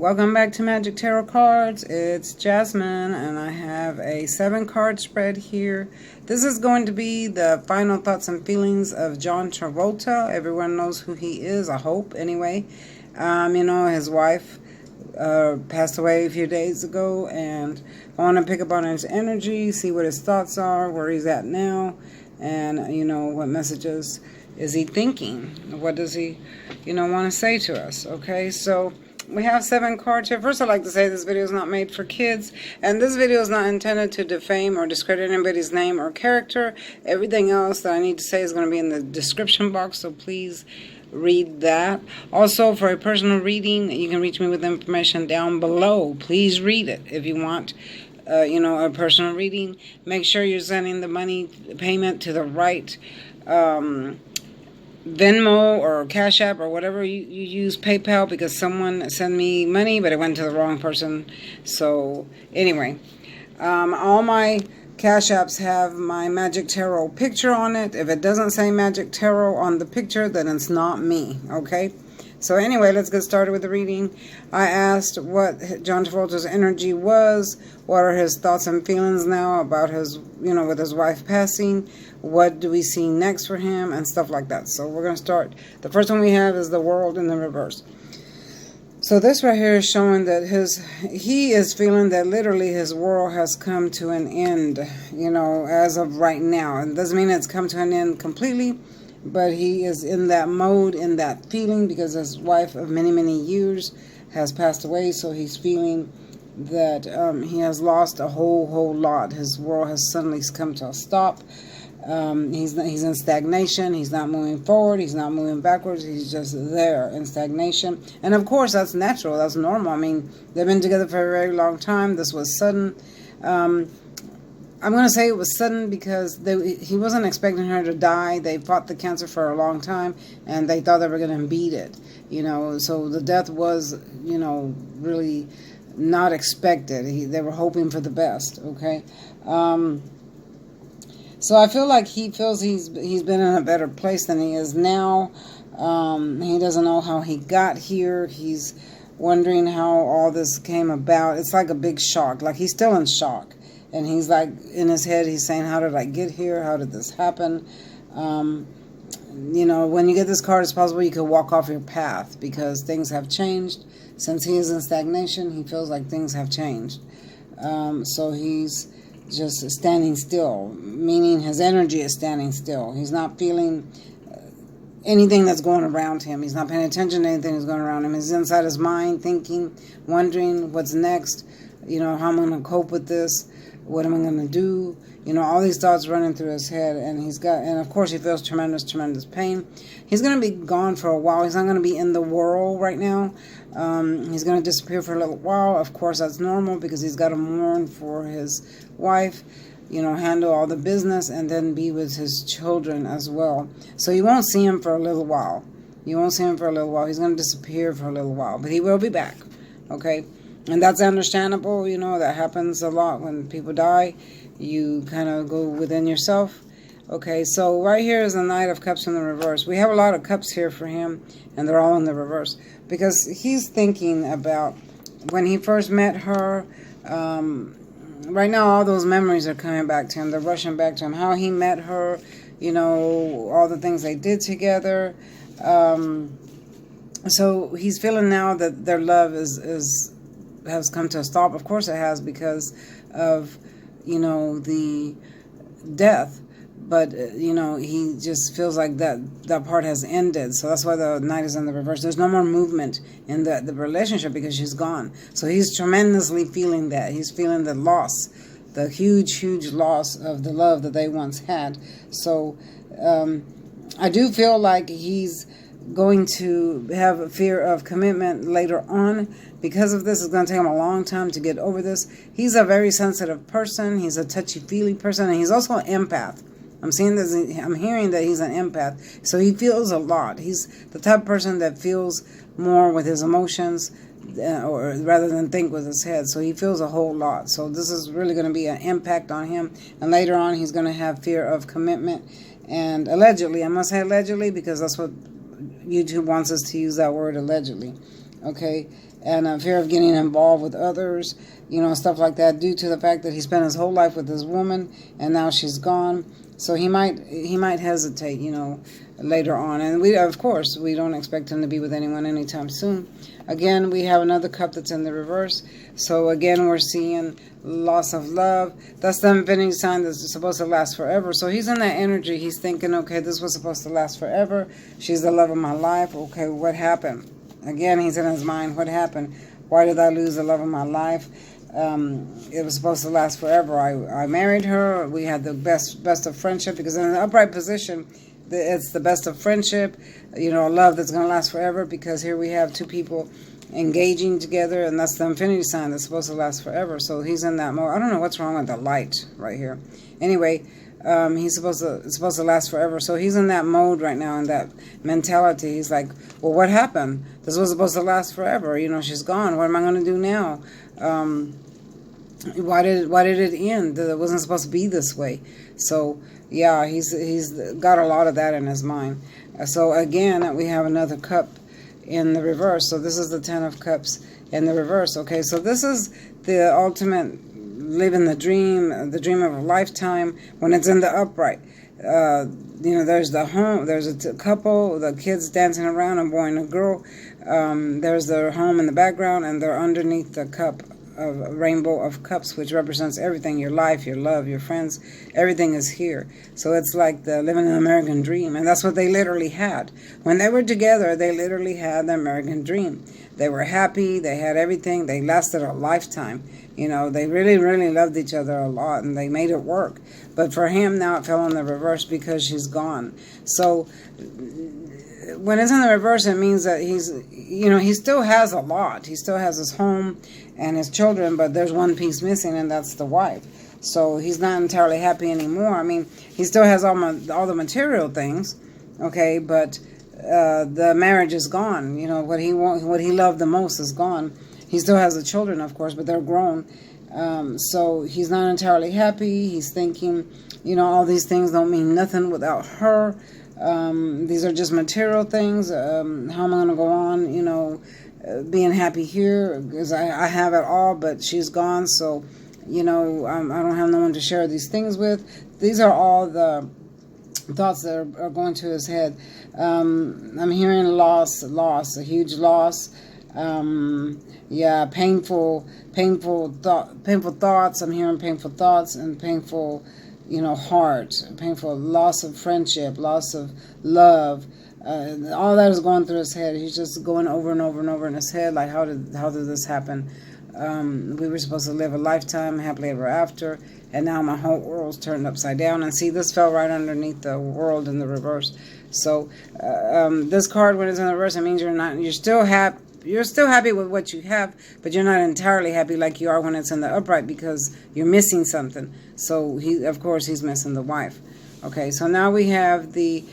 Welcome back to Magic Tarot Cards. It's Jasmine, and I have a 7-card spread here. This is going to be the final thoughts and feelings of John Travolta. Everyone knows who he is, I hope, anyway. You know, his wife passed away a few days ago, and I want to pick up on his energy, see what his thoughts are, where he's at now, and, you know, what messages is he thinking? What does he, want to say to us? Okay, so we have 7 cards here. First, I'd like to say this video is not made for kids, and this video is not intended to defame or discredit anybody's name or character. Everything else that I need to say is going to be in the description box, so please read that. Also, for a personal reading, you can reach me with information down below. Please read it if you want. A personal reading. Make sure you're sending the money payment to the right Venmo or Cash App or whatever you use, PayPal, because someone sent me money but it went to the wrong person. So anyway, all my Cash Apps have my Magic Tarot picture on it. If it doesn't say Magic Tarot on the picture, then it's not me, okay? So anyway, let's get started with the reading. I asked what John Travolta's energy was, what are his thoughts and feelings now about his, with his wife passing, what do we see next for him, and stuff like that. So we're going to start. The first one we have is the World in the reverse. So this right here is showing that he is feeling that literally his world has come to an end, as of right now. It doesn't mean it's come to an end completely, but he is in that mode, in that feeling, because his wife of many, many years has passed away. So he's feeling that he has lost a whole lot. His world has suddenly come to a stop. He's in stagnation. He's not moving forward. He's not moving backwards. He's just there in stagnation. And of course, that's natural. That's normal. I mean, they've been together for a very long time. This was sudden. I'm going to say it was sudden because he wasn't expecting her to die. They fought the cancer for a long time, and they thought they were going to beat it. So the death was, really not expected. They were hoping for the best, okay? So I feel like he feels he's been in a better place than he is now. He doesn't know how he got here. He's wondering how all this came about. It's like a big shock. Like, he's still in shock. And he's like, in his head, he's saying, how did I get here? How did this happen? When you get this card, it's possible you could walk off your path because things have changed. Since he is in stagnation, he feels like things have changed. So he's just standing still, meaning his energy is standing still. He's not feeling anything that's going around him. He's not paying attention to anything that's going around him. He's inside his mind thinking, wondering what's next, how I'm going to cope with this. What am I going to do? All these thoughts running through his head, and of course he feels tremendous pain. He's going to be gone for a while. He's not going to be in the world right now. He's going to disappear for a little while. Of course, that's normal because he's got to mourn for his wife, handle all the business, and then be with his children as well. So you won't see him for a little while. He's going to disappear for a little while, but he will be back, okay? And that's understandable, that happens a lot when people die. You kind of go within yourself. Okay, so right here is the Knight of Cups in the reverse. We have a lot of cups here for him, and they're all in the reverse. Because he's thinking about when he first met her. Right now, all those memories are coming back to him. They're rushing back to him. How he met her, all the things they did together. So he's feeling now that their love has come to a stop. Of course it has, because of, the death. But, he just feels like that part has ended. So that's why the Knight is in the reverse. There's no more movement in the relationship because she's gone. So he's tremendously feeling that. He's feeling the loss, the huge loss of the love that they once had. So I do feel like he's going to have a fear of commitment later on. Because of this, it's going to take him a long time to get over this. He's a very sensitive person. He's a touchy-feely person, and he's also an empath. I'm hearing that he's an empath. So he feels a lot. He's the type of person that feels more with his emotions, or rather than think with his head. So he feels a whole lot. So this is really going to be an impact on him. And later on, he's going to have fear of commitment. And allegedly, I must say allegedly, because that's what YouTube wants us to use, that word allegedly. Okay, and fear of getting involved with others, stuff like that, due to the fact that he spent his whole life with this woman and now she's gone. So he might hesitate, later on. And we, of course, we don't expect him to be with anyone anytime soon. Again, we have another cup that's in the reverse. So again, we're seeing loss of love. That's the infinity sign that's supposed to last forever. So he's in that energy. He's thinking, okay, this was supposed to last forever. She's the love of my life. Okay, what happened? Again, he's in his mind. What happened? Why did I lose the love of my life? It was supposed to last forever. I married her. We had the best of friendship, because in an upright position, it's the best of friendship, a love that's going to last forever, because here we have two people engaging together, and that's the infinity sign that's supposed to last forever. So he's in that mode. I don't know what's wrong with the light right here. Anyway, it's supposed to last forever. So he's in that mode right now, in that mentality. He's like, well, what happened? This was supposed to last forever. She's gone. What am I going to do now? Why did it end? It wasn't supposed to be this way. So yeah, he's got a lot of that in his mind. So again, we have another cup in the reverse. So this is the 10 of Cups in the reverse. Okay, so this is the ultimate living the dream of a lifetime when it's in the upright. There's the home, there's a couple, the kids dancing around, a boy and a girl. There's their home in the background, and they're underneath the cup of a rainbow of cups, which represents everything: your life, your love, your friends. Everything is here. So it's like the living an American dream, and that's what they literally had when they were together. They literally had the American dream. They were happy. They had everything. They lasted a lifetime. They really, really loved each other a lot, and they made it work. But for him now, it fell in the reverse because she's gone. So when it's in the reverse, it means that he still has a lot. He still has his home and his children, but there's one piece missing, and that's the wife. So he's not entirely happy anymore. I mean, he still has all the material things, okay, but the marriage is gone. What he loved the most is gone. He still has the children, of course, but they're grown. So he's not entirely happy. He's thinking, all these things don't mean nothing without her. These are just material things. How am I going to go on, being happy here? Because I have it all, but she's gone. So, I don't have no one to share these things with. These are all the thoughts that are going to his head. I'm hearing loss, a huge loss. Painful thoughts. I'm hearing painful thoughts and painful, heart, painful loss of friendship, loss of love. All that is going through his head. He's just going over and over and over in his head, like, how did this happen? We were supposed to live a lifetime happily ever after, and now my whole world's turned upside down. And see, this fell right underneath the world in the reverse. So this card, when it's in the reverse, it means you're still happy. You're still happy with what you have, but you're not entirely happy like you are when it's in the upright, because you're missing something. So of course, he's missing the wife. Okay, so now we have the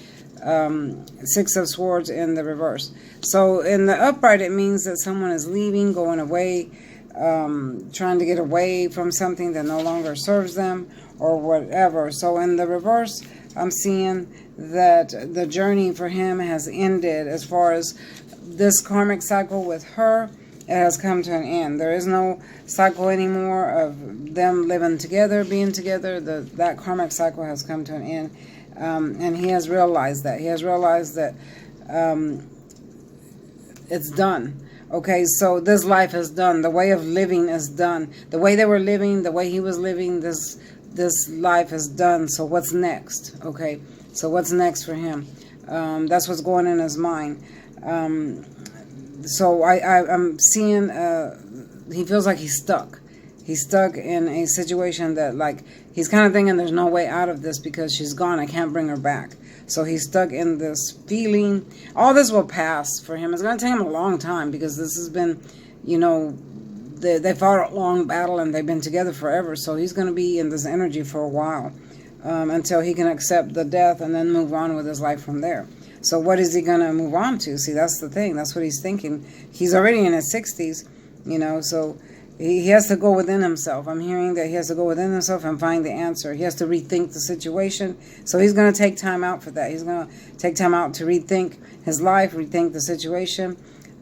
6 of Swords in the reverse. So in the upright, it means that someone is leaving, going away, trying to get away from something that no longer serves them or whatever. So in the reverse, I'm seeing that the journey for him has ended. As far as this karmic cycle with her, it has come to an end. There is no cycle anymore of them living together, being together. That karmic cycle has come to an end. And he has realized that. He has realized that it's done. Okay, so this life is done. The way of living is done. The way they were living, the way he was living, this life is done. So what's next? Okay, so what's next for him? That's what's going in his mind. So I'm seeing he feels like he's stuck. He's stuck in a situation that, like, he's kind of thinking there's no way out of this because she's gone. I can't bring her back. So he's stuck in this feeling. All this will pass for him. It's going to take him a long time because this has been, they fought a long battle and they've been together forever. So he's going to be in this energy for a while until he can accept the death and then move on with his life from there. So what is he going to move on to? See, that's the thing. That's what he's thinking. He's already in his 60s, so he has to go within himself. I'm hearing that he has to go within himself and find the answer. He has to rethink the situation. So he's going to take time out for that. He's going to take time out to rethink his life, rethink the situation.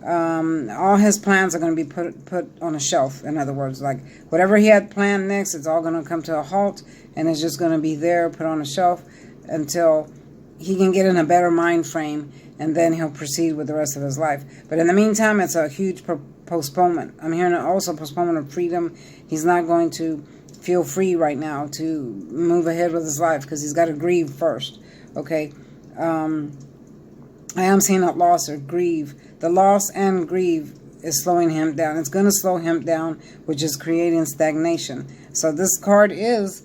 All his plans are going to be put on a shelf. In other words, like whatever he had planned next, it's all going to come to a halt, and it's just going to be there, put on a shelf until he can get in a better mind frame, and then he'll proceed with the rest of his life. But in the meantime, it's a huge postponement. I'm hearing also postponement of freedom. He's not going to feel free right now to move ahead with his life because he's got to grieve first. Okay. I am seeing a loss or grieve. The loss and grieve is slowing him down. It's going to slow him down, which is creating stagnation. So this card is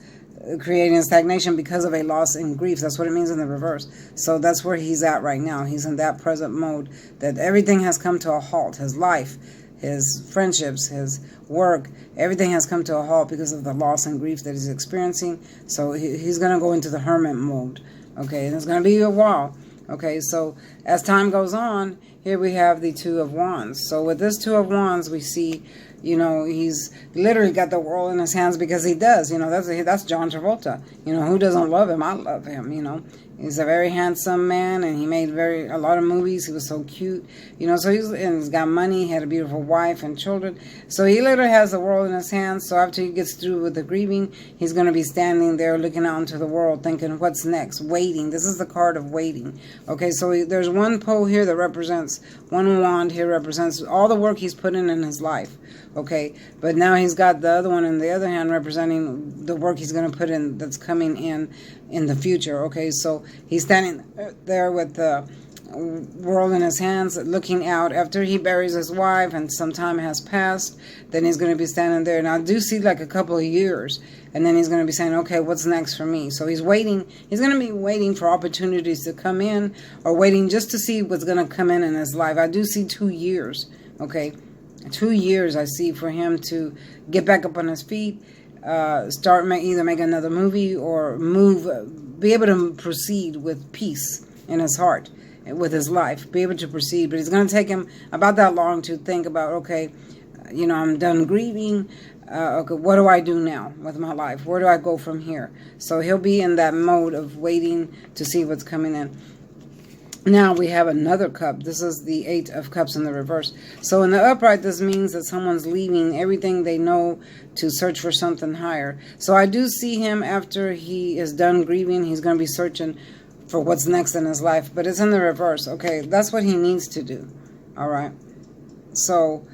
creating stagnation because of a loss and grief. That's what it means in the reverse. So that's where he's at right now. He's in that present mode that everything has come to a halt. His life, his friendships, his work, everything has come to a halt because of the loss and grief that he's experiencing. So he's going to go into the hermit mode. Okay, and it's going to be a while. Okay, so as time goes on, here we have the Two of Wands. So with this Two of Wands, we see, you know, he's literally got the world in his hands because he does. You know, that's John Travolta. You know, who doesn't love him? I love him, you know. He's a very handsome man, and he made a lot of movies. He was so cute, you know. So he's got money. He had a beautiful wife and children. So he literally has the world in his hands. So after he gets through with the grieving, he's going to be standing there looking out into the world, thinking, "What's next?" Waiting. This is the card of waiting. Okay, so there's one pole here that represents one wand. Here represents all the work he's put in his life. Okay, but now he's got the other one in the other hand representing the work he's going to put in that's coming in the future. Okay, so he's standing there with the world in his hands looking out. After he buries his wife and some time has passed, then he's going to be standing there. Now I do see like a couple of years, and then he's going to be saying, okay, what's next for me? So he's waiting. He's going to be waiting for opportunities to come in, or waiting just to see what's going to come in his life. I do see 2 years. Okay, 2 years I see for him to get back up on his feet, either make another movie or be able to proceed with peace in his heart, with his life, be able to proceed. But it's going to take him about that long to think about, okay, you know, I'm done grieving. Okay, what do I do now with my life? Where do I go from here? So he'll be in that mode of waiting to see what's coming in. Now we have another cup. This is the Eight of Cups in the reverse. So in the upright, this means that someone's leaving everything they know to search for something higher. So I do see him after he is done grieving. He's going to be searching for what's next in his life. But it's in the reverse. Okay, that's what he needs to do. All right. So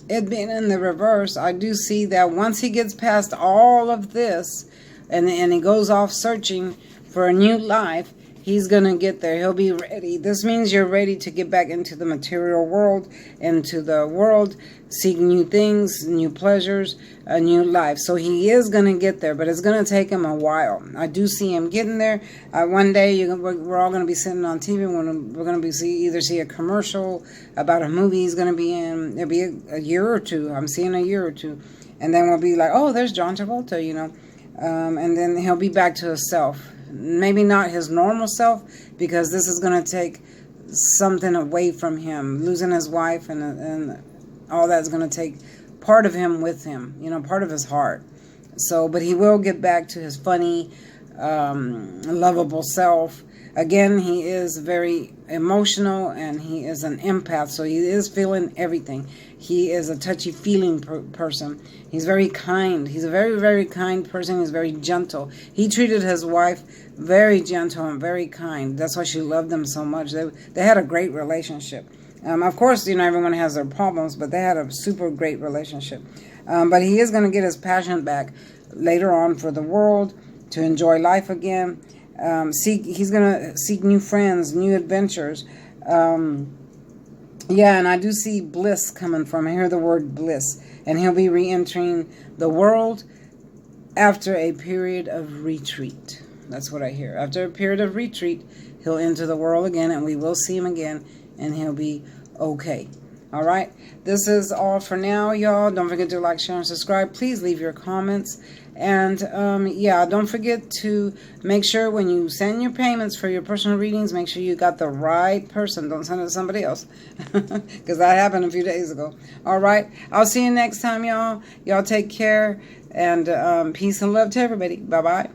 it being in the reverse, I do see that once he gets past all of this and he goes off searching for a new life, he's going to get there. He'll be ready. This means you're ready to get back into the material world, into the world, seek new things, new pleasures, a new life. So he is going to get there, but it's going to take him a while. I do see him getting there. One day we're all going to be sitting on TV. We're going to be either see a commercial about a movie he's going to be in. It'll be a year or two. I'm seeing a year or two. And then we'll be like, oh, there's John Travolta, you know. And then he'll be back to himself. Maybe not his normal self, because this is going to take something away from him. Losing his wife and all that's going to take part of him with him, you know, part of his heart. So, but he will get back to his funny, lovable self. Again, he is very emotional and he is an empath, so he is feeling everything. He is a touchy-feeling person. He's very kind. He's a very, very kind person. He's very gentle. He treated his wife very gentle and very kind. That's why she loved him so much. They had a great relationship. Of course, you know, everyone has their problems, but they had a super great relationship. But he is going to get his passion back later on for the world, to enjoy life again. He's going to seek new friends, new adventures. Yeah, and I do see bliss coming from. I hear the word bliss. And he'll be re-entering the world after a period of retreat. That's what I hear. After a period of retreat, he'll enter the world again, and we will see him again, and he'll be okay. All right? This is all for now, y'all. Don't forget to like, share, and subscribe. Please leave your comments. And, yeah, don't forget to make sure when you send your payments for your personal readings, make sure you got the right person. Don't send it to somebody else, because that happened a few days ago. All right? I'll see you next time, y'all. Y'all take care, and peace and love to everybody. Bye-bye.